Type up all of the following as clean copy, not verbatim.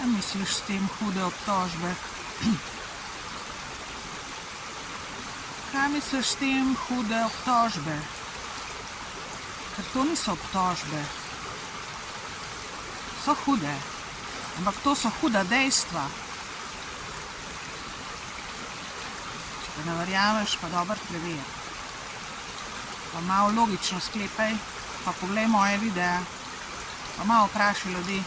Kaj misliš s tem hude obtožbe? Kaj misliš s tem hude obtožbe? Ker to niso obtožbe. So hude, ampak to so huda dejstva. Če ne verjameš, pa dobro preveri. Pa malo logično sklepaj, pa poglej moje videe, pa malo vprašaj ljudi,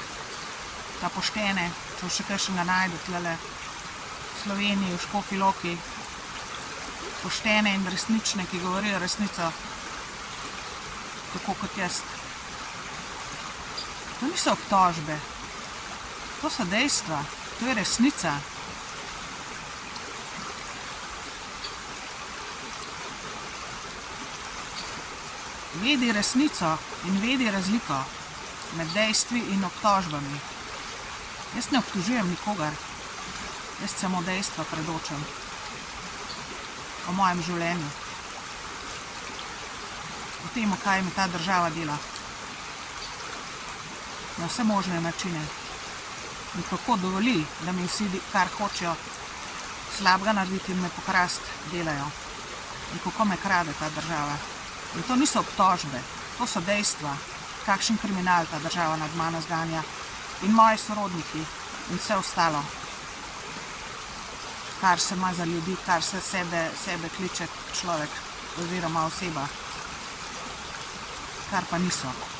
ta poštene, če še kakšnega najde tlele v Sloveniji, v Škofji Loki, poštene in resnične, ki govorijo resnico, tako kot jaz. To niso obtožbe, to so dejstva, to je resnica. Vedi resnico in vedi razliko med dejstvi in obtožbami. Jaz ne obtožujem nikogar, jaz samo dejstva predočam o mojem življenju, o tem, kaj mi ta država dela. Na vse možne načine. In kako dovoli, da mi vsi, kar hočejo slabega narediti in me pokrast, delajo. In kako me krade ta država. In to niso obtožbe, to so dejstva, kakšen kriminal ta država nad mano zganja in moji sorodniki in vse ostalo, kar se ima za ljudi, kar se sebe kliče človek oziroma oseba, kar pa niso.